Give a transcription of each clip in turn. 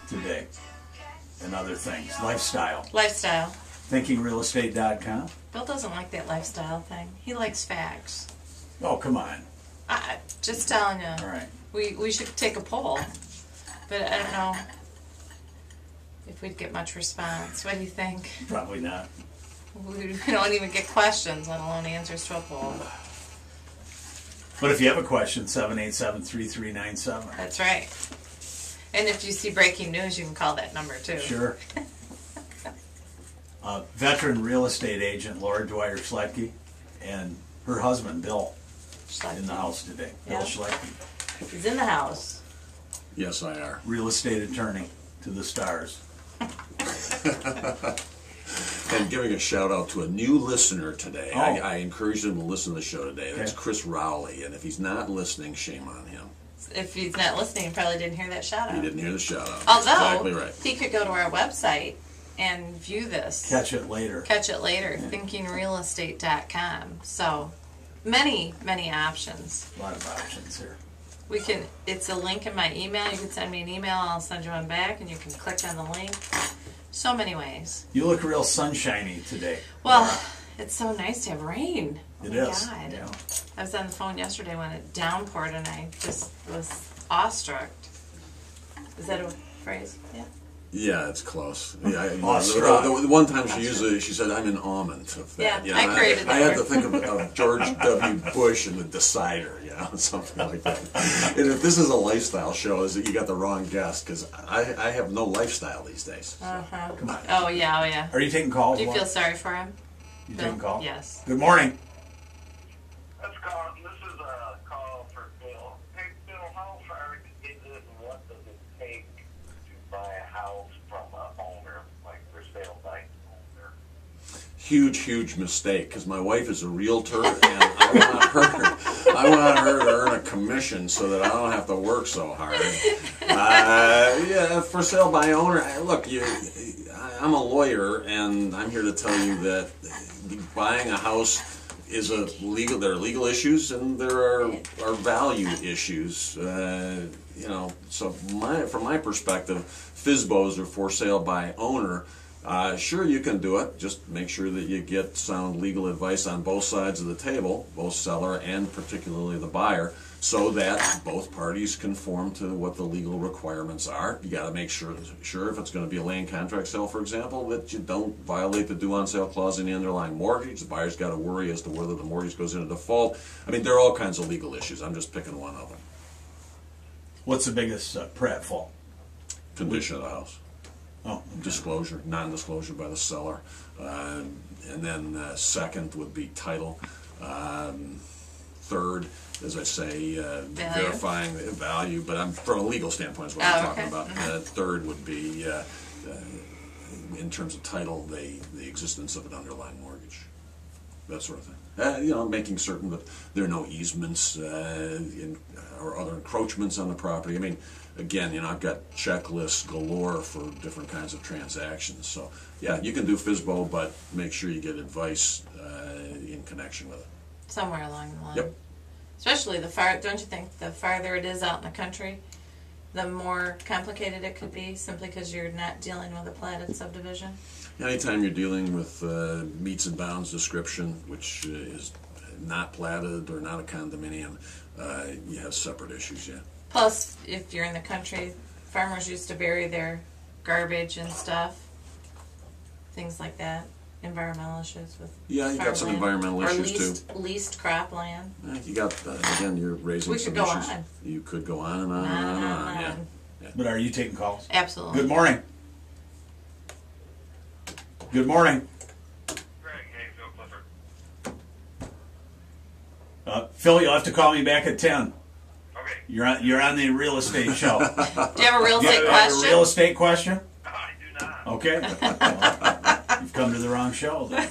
today and other things. Lifestyle. Lifestyle. ThinkingRealEstate.com. Bill doesn't like that lifestyle thing. He likes facts. Oh, come on. Just telling you. All right. We should take a poll, but I don't know if we'd get much response. What do you think? Probably not. We don't even get questions, let alone answers to a poll. But if you have a question, 787-3397. That's right. And if you see breaking news, you can call that number too. Sure. Veteran real estate agent Laura Dwyer Schlettke and her husband Bill Schlettke. in the house today. Yeah. Bill Schlettke. He's in the house. Yes, I are. Real estate attorney to the stars. And giving a shout out to a new listener today. Oh. I encourage him to listen to the show today. That's Okay. Chris Rowley. And if he's not listening, shame on him. If he's not listening, he probably didn't hear that shout out. He didn't hear the shout out. Although, That's exactly right. he could go to our website and view this. Catch it later. Catch it later, thinkingrealestate.com. So, many options. A lot of options here. It's a link in my email. You can send me an email, I'll send you one back, and you can click on the link. So many ways. You look real sunshiny today. Well, Laura. it's so nice to have rain. Oh It my is. God. Yeah. I was on the phone yesterday when it downpoured, and I just was awestruck. Is that a phrase? Yeah. Yeah, it's close. Yeah, Awestruck. the one time she said, I'm in almond of that. Yeah, I created that I had to word. think of George W. Bush and the Decider, something like that. And if this is a lifestyle show, is that you got the wrong guest, because I have no lifestyle these days. Uh-huh. Come on. Oh, yeah. Are you taking calls? Do you Laura? feel sorry for him? You Bill? taking calls? Yes. Good morning. This is a call for Bill. Hey, Bill, how hard is it and what does it take to buy a house from an owner, like for sale by owner? Huge mistake, because my wife is a realtor, and I want her to earn a commission so that I don't have to work so hard. Yeah, for sale by owner. Look, I'm a lawyer, and I'm here to tell you that buying a house is there are legal issues and there are value issues. So from my perspective, FSBOs are for sale by owner. Sure, you can do it. Just make sure that you get sound legal advice on both sides of the table, both seller and particularly the buyer, so that both parties conform to what the legal requirements are. You got to make sure if it's going to be a land contract sale, for example, that you don't violate the due on sale clause in the underlying mortgage. The buyer's got to worry as to whether the mortgage goes into default. I mean, there are all kinds of legal issues. I'm just picking one of them. What's the biggest pratfall? Condition of the house. Oh, Disclosure, non-disclosure by the seller, and then second would be title. Third, as I say, verifying the value. But from a legal standpoint is what I'm talking about. Third would be, in terms of title, the existence of an underlying mortgage, that sort of thing. Making certain that there are no easements or other encroachments on the property. I mean, again, I've got checklists galore for different kinds of transactions. So, yeah, you can do FSBO, but make sure you get advice in connection with it. Somewhere along the line. Yep. Especially don't you think the farther it is out in the country, the more complicated it could be, simply because you're not dealing with a platted subdivision? Anytime you're dealing with meets and bounds description, which is not platted or not a condominium, you have separate issues, yeah. Plus, if you're in the country, farmers used to bury their garbage and stuff, things like that. Environmental issues with Yeah, you got some environmental issues too. Leased cropland. You got, again, you're raising We some could go issues. on. You could go on and on and on. Yeah. but are you taking calls? Absolutely. Good morning. Good morning. Greg, hey, Phil Clifford. Phil, you'll have to call me back at 10. Okay. You're on the real estate show. Do you have a real Do you estate have a question? real estate question? I do not. Okay. Well, you've come to the wrong show then.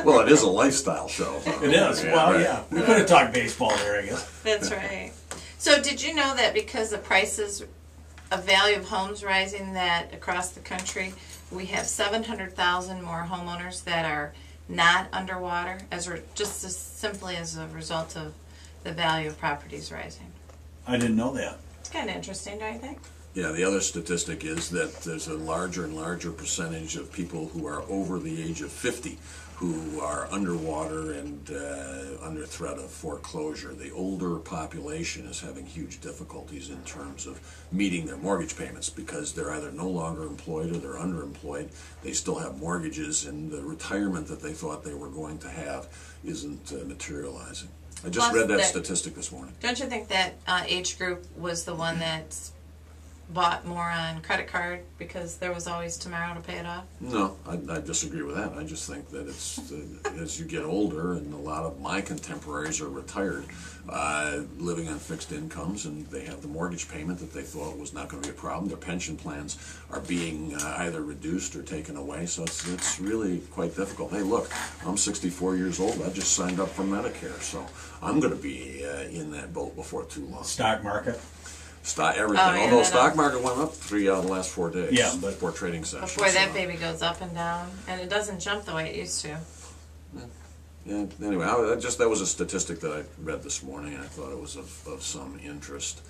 Well, it is a lifestyle show. So. It is. Right. We could have talked baseball there, I guess. That's right. So did you know that because the prices of value of homes rising, that across the country we have 700,000 more homeowners that are not underwater, just as simply as a result of the value of properties rising? I didn't know that. It's kind of interesting, don't you think? Yeah, the other statistic is that there's a larger and larger percentage of people who are over the age of 50 who are underwater and under threat of foreclosure. The older population is having huge difficulties in terms of meeting their mortgage payments because they're either no longer employed or they're underemployed. They still have mortgages, and the retirement that they thought they were going to have isn't materializing. I just Plus read that that- statistic this morning. Don't you think that age group was the one that bought more on credit card because there was always tomorrow to pay it off? No, I disagree with that. I just think that it's as you get older, and a lot of my contemporaries are retired, living on fixed incomes, and they have the mortgage payment that they thought was not going to be a problem. Their pension plans are being either reduced or taken away, so it's really quite difficult. Hey, look, I'm 64 years old. I just signed up for Medicare, so I'm going to be in that boat before too long. Stock market. Everything. Oh, yeah, Although that stock also- market went up 3 out of the last 4 days. Yeah, but- 4 trading sessions. Before that so- baby goes up and down, and it doesn't jump the way it used to. Yeah, anyway, that was a statistic that I read this morning, and I thought it was of some interest.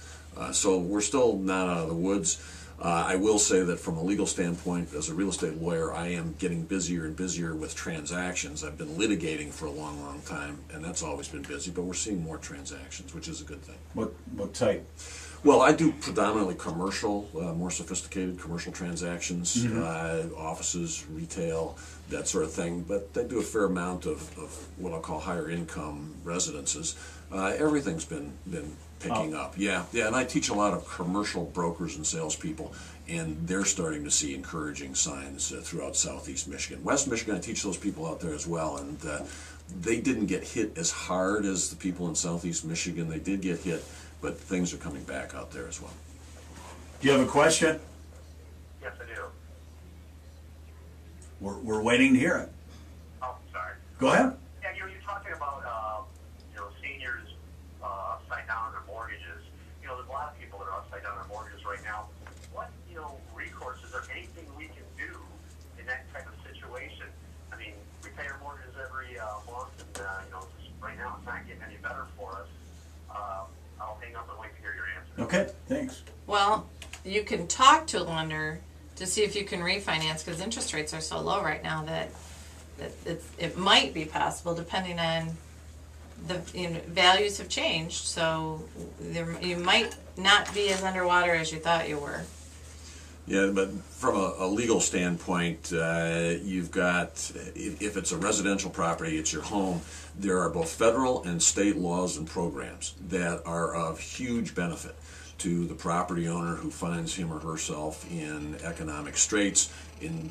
So we're still not out of the woods. I will say that from a legal standpoint, as a real estate lawyer, I am getting busier and busier with transactions. I've been litigating for a long, long time, and that's always been busy, but we're seeing more transactions, which is a good thing. What type? Well, I do predominantly commercial, more sophisticated commercial transactions, offices, retail, that sort of thing. But I do a fair amount of what I'll call higher income residences. Everything's been picking up. Yeah, and I teach a lot of commercial brokers and salespeople, and they're starting to see encouraging signs throughout Southeast Michigan. West Michigan, I teach those people out there as well, and they didn't get hit as hard as the people in Southeast Michigan. They did get hit, but things are coming back out there as well. Do you have a question? Yes, I do. We're waiting to hear it. Oh, sorry. Go ahead. Yeah, you're talking about, seniors upside down on their mortgages. There's a lot of people that are upside down on their mortgages right now. What, recourse, is there anything we can do in that type of situation? I mean, we pay our mortgages every month, and, just right now it's not getting any better for us. I'll hang up and wait to hear your answer. Okay, thanks. Well, you can talk to a lender to see if you can refinance because interest rates are so low right now that it might be possible depending on the values have changed. So you might not be as underwater as you thought you were. Yeah, but from a legal standpoint, you've got, if it's a residential property, it's your home, there are both federal and state laws and programs that are of huge benefit to the property owner who finds him or herself in economic straits, in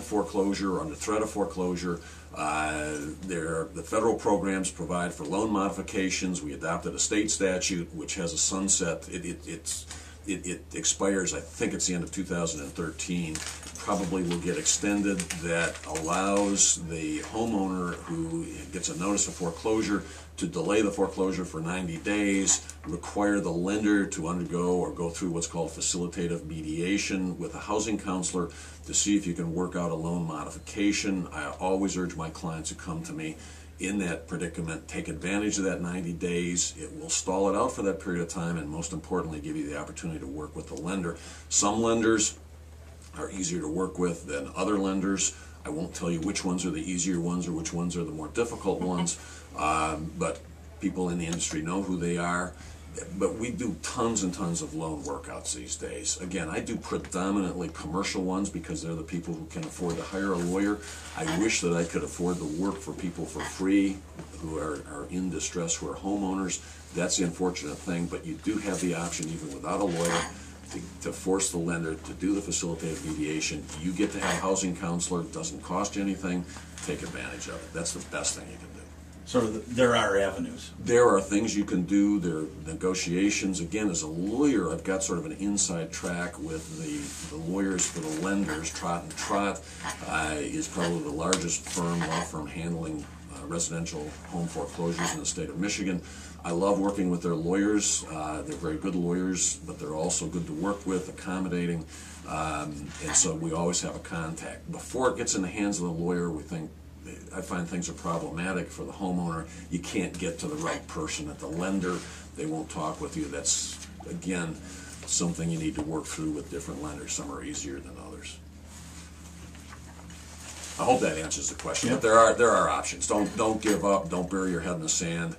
foreclosure, or under threat of foreclosure. The federal programs provide for loan modifications. We adopted a state statute which has a sunset. It expires, I think it's the end of 2013, probably will get extended, that allows the homeowner who gets a notice of foreclosure to delay the foreclosure for 90 days, require the lender to undergo or go through what's called facilitative mediation with a housing counselor to see if you can work out a loan modification. I always urge my clients who come to me in that predicament, take advantage of that 90 days. It will stall it out for that period of time, and most importantly, give you the opportunity to work with the lender. Some lenders are easier to work with than other lenders. I won't tell you which ones are the easier ones or which ones are the more difficult ones, but people in the industry know who they are. But we do tons and tons of loan workouts these days. Again, I do predominantly commercial ones because they're the people who can afford to hire a lawyer. I wish that I could afford to work for people for free who are in distress, who are homeowners. That's the unfortunate thing, but you do have the option, even without a lawyer, to force the lender to do the facilitative mediation. You get to have a housing counselor. It doesn't cost you anything. Take advantage of it. That's the best thing you can do. So there are avenues. There are things you can do. There are negotiations. Again, as a lawyer, I've got sort of an inside track with the lawyers for the lenders. Trott and Trott is probably the largest law firm handling residential home foreclosures in the state of Michigan. I love working with their lawyers. They're very good lawyers, but they're also good to work with, accommodating, and so we always have a contact. Before it gets in the hands of the lawyer, I find things are problematic for the homeowner. You can't get to the right person at the lender. They won't talk with you. That's, again, something you need to work through with different lenders. Some are easier than others. I hope that answers the question. Yeah. But there are options. Don't give up. Don't bury your head in the sand.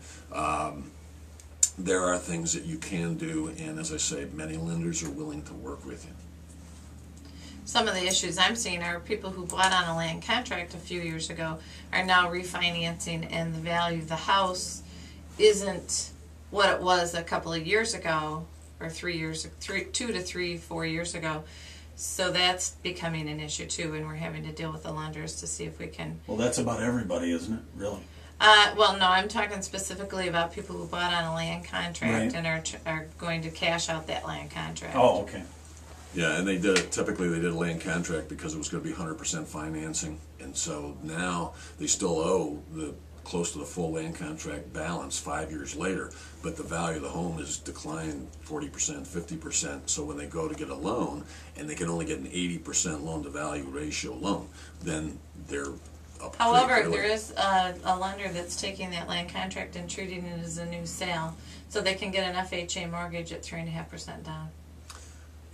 There are things that you can do, and as I say, many lenders are willing to work with you. Some of the issues I'm seeing are people who bought on a land contract a few years ago are now refinancing, and the value of the house isn't what it was a couple of years ago, or 2 to 3, 4 years ago. So that's becoming an issue too, and we're having to deal with the lenders to see if we can. Well, that's about everybody, isn't it? Really? Well, no, I'm talking specifically about people who bought on a land contract Right. and are going to cash out that land contract. Oh, okay. Yeah, and typically they did a land contract because it was going to be 100% financing, and so now they still owe close to the full land contract balance 5 years later, but the value of the home has declined 40%, 50%. So when they go to get a loan and they can only get an 80% loan to value ratio loan, then they're up. However, pretty there early. is a lender that's taking that land contract and treating it as a new sale, so they can get an FHA mortgage at 3.5% down,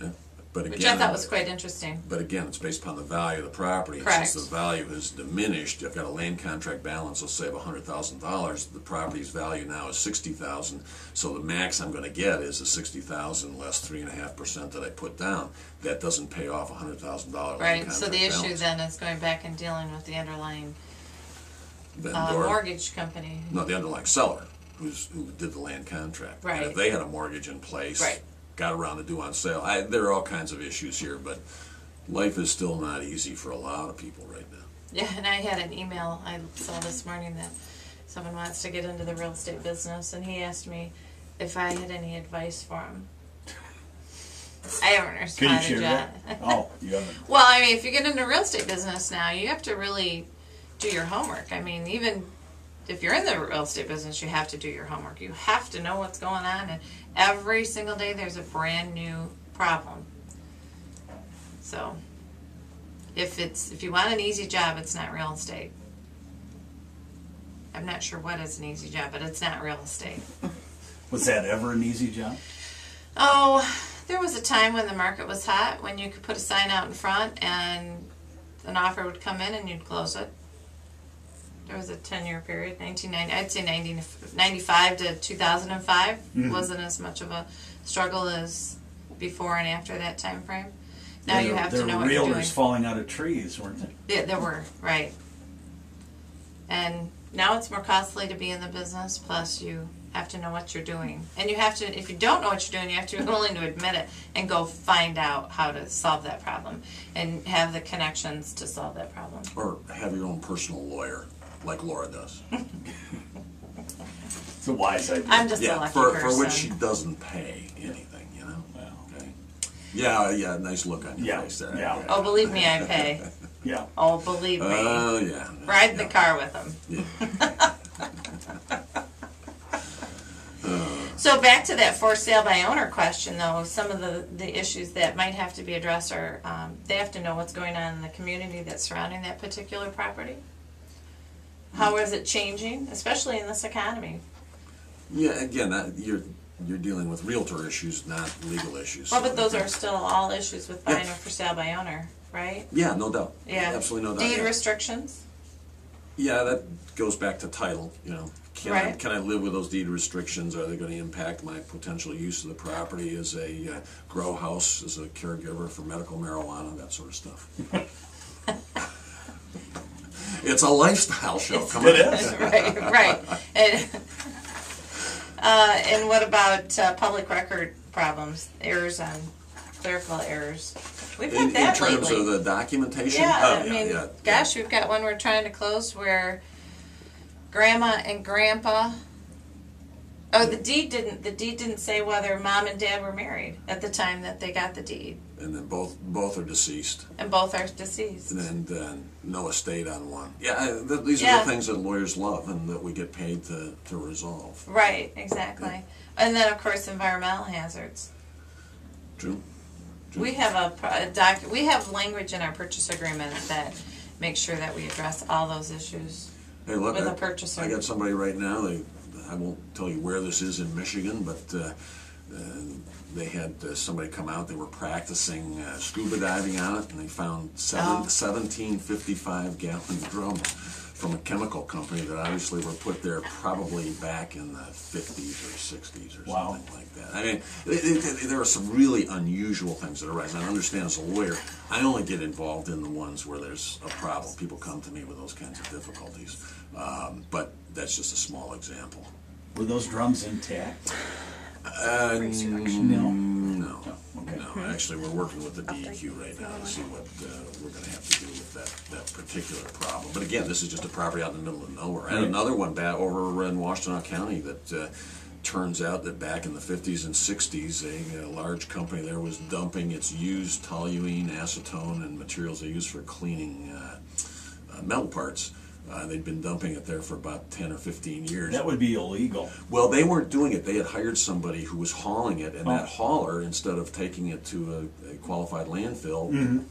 Yeah. But again, which I thought was quite interesting. But again, it's based upon the value of the property. And Correct. since the value has diminished, I've got a land contract balance, let's say of $100,000. The property's value now is $60,000. So the max I'm going to get is the $60,000 less 3.5% that I put down. That doesn't pay off $100,000 land Right. contract So the issue balance. then is going back and dealing with the underlying Vendor- mortgage company. No, the underlying seller who did the land contract. Right. And if they had a mortgage in place, Right. got around to due on sale. There are all kinds of issues here, but life is still not easy for a lot of people right now. Yeah, and I had an email I saw this morning that someone wants to get into the real estate business, and he asked me if I had any advice for him. I haven't Can you responded share yet. that? Oh, you haven't. Well, I mean, if you get into real estate business now, you have to really do your homework. I mean, even if you're in the real estate business, you have to do your homework. You have to know what's going on, and every single day there's a brand new problem. So, if you want an easy job, it's not real estate. I'm not sure what is an easy job, but it's not real estate. Was that ever an easy job? Oh, there was a time when the market was hot, when you could put a sign out in front and an offer would come in and you'd close it. There was a 10-year period, 1990. I'd say 1995 to 2005 wasn't as much of a struggle as before and after that time frame. Now you have to know what There you're were doing. realtors falling out of trees, weren't there? Yeah, there were, right. And now it's more costly to be in the business, plus you have to know what you're doing. And you have to, if you don't know what you're doing, you have to be willing to admit it and go find out how to solve that problem and have the connections to solve that problem. Or have your own personal lawyer, like Laura does. It's a wise idea. I'm just a Yeah, lucky for person. which she doesn't pay anything, you know? Well, Okay. Yeah, nice look on your Yeah, face there. yeah. Okay. Oh, believe me, I pay. yeah. Oh, believe me. Oh, yeah. Ride the yeah. car with them. Yeah. So back to that for sale by owner question, though, some of the issues that might have to be addressed are they have to know what's going on in the community that's surrounding that particular property. How is it changing, especially in this economy? Yeah, again, you're dealing with realtor issues, not legal issues. Well, but those are still all issues with buying or for sale by owner, right? Yeah, no doubt. Yeah. Absolutely no doubt. Deed yeah. restrictions? Yeah, that goes back to title, you know. Right. Can I live with those deed restrictions? Are they going to impact my potential use of the property as a grow house, as a caregiver for medical marijuana, that sort of stuff? It's a lifestyle show. Come on. It is. Right. And what about public record problems, errors on clerical errors? We've had In that terms lately. of the documentation? Yeah, Oh, I mean, yeah. gosh, we've got one we're trying to close where grandma and grandpa. Oh, the deed didn't say whether mom and dad were married at the time that they got the deed, And then both are deceased, and both are deceased. and then no estate on one. Yeah, these are Yeah. the things that lawyers love and that we get paid to resolve. Right, exactly. And then, of course, environmental hazards. True. We have we have language in our purchase agreement that makes sure that we address all those issues. Hey, look, With a purchaser. I got somebody right now. I won't tell you where this is in Michigan, but they had somebody come out. They were practicing scuba diving on it, and they found 1755-gallon drums from a chemical company that obviously were put there probably back in the 50s or 60s or something like that. I mean, there are some really unusual things that arise. I understand as a lawyer, I only get involved in the ones where there's a problem. People come to me with those kinds of difficulties. But that's just a small example. Were those drums intact? No. Okay. No, actually, we're working with the DEQ right now to see what we're going to have to do with that particular problem. But again, this is just a property out in the middle of nowhere. I had another one back over in Washtenaw County that turns out that back in the 50s and 60s, a large company there was dumping its used toluene, acetone, and materials they use for cleaning metal parts. They'd been dumping it there for about 10 or 15 years. That would be illegal. Well, they weren't doing it. They had hired somebody who was hauling it, and that hauler, instead of taking it to a qualified landfill,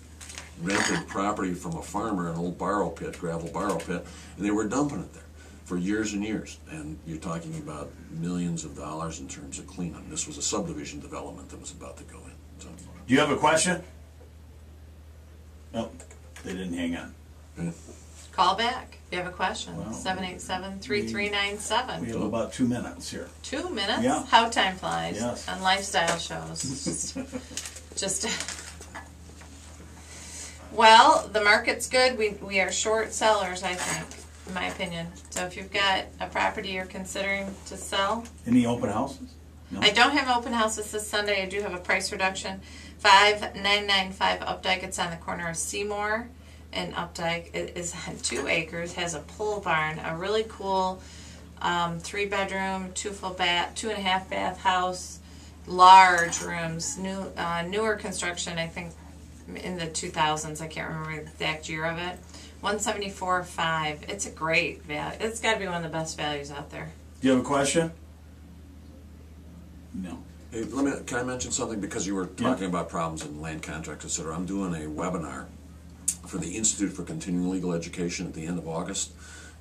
rented property from a farmer, an old borrow pit, gravel borrow pit, and they were dumping it there for years and years. And you're talking about millions of dollars in terms of cleanup. This was a subdivision development that was about to go in. So. Do you have a question? No, they didn't hang on. Call back if you have a question. Well, 787-3397. We have about 2 minutes here. 2 minutes? Yeah. How time flies Yes. on lifestyle shows. just well, the market's good. We are short sellers, I think, in my opinion. So if you've got a property you're considering to sell, Any open houses? No? I don't have open houses this Sunday. I do have a price reduction. 5995 Updike. It's on the corner of Seymour and Updike. It is on 2 acres, has a pole barn, a really cool 3-bedroom, 2.5 bath house, large rooms, newer construction, I think in the 2000s. I can't remember the exact year of it. 174.5. It's a great value. It's got to be one of the best values out there. Do you have a question? No. Hey, can I mention something? Because you were talking about problems in land contracts, et cetera. I'm doing a webinar for the Institute for Continuing Legal Education at the end of August.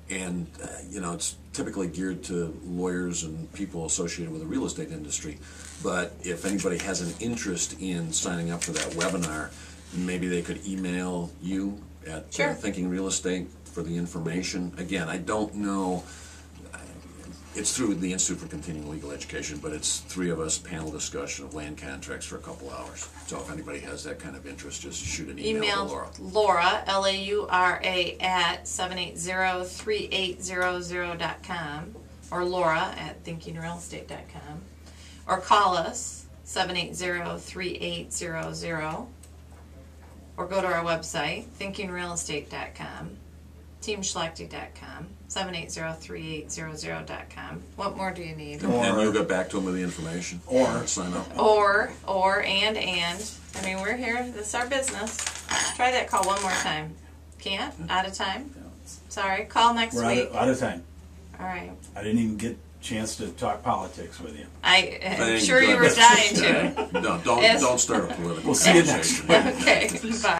And, it's typically geared to lawyers and people associated with the real estate industry. But if anybody has an interest in signing up for that webinar, maybe they could email you at Thinking Real Estate for the information. Again, I don't know. It's through the Institute for Continuing Legal Education, but it's 3 of us panel discussion of land contracts for a couple hours. So if anybody has that kind of interest, just shoot an email to Laura. Laura, Laura, at 780-3800.com, or Laura at thinkingrealestate.com, or call us 780-3800, or go to our website thinkingrealestate.com, teamschlachte.com, 780-3800.com. What more do you need? And you'll get back to them with the information. Or sign up. And. I mean, we're here. This is our business. Try that call one more time. Can't? Out of time? Sorry. Call next week. We're out of time. All right. I didn't even get a chance to talk politics with you. I'm sure you were dying to. No, don't start a political We'll see you conversation. next week. Okay. Bye.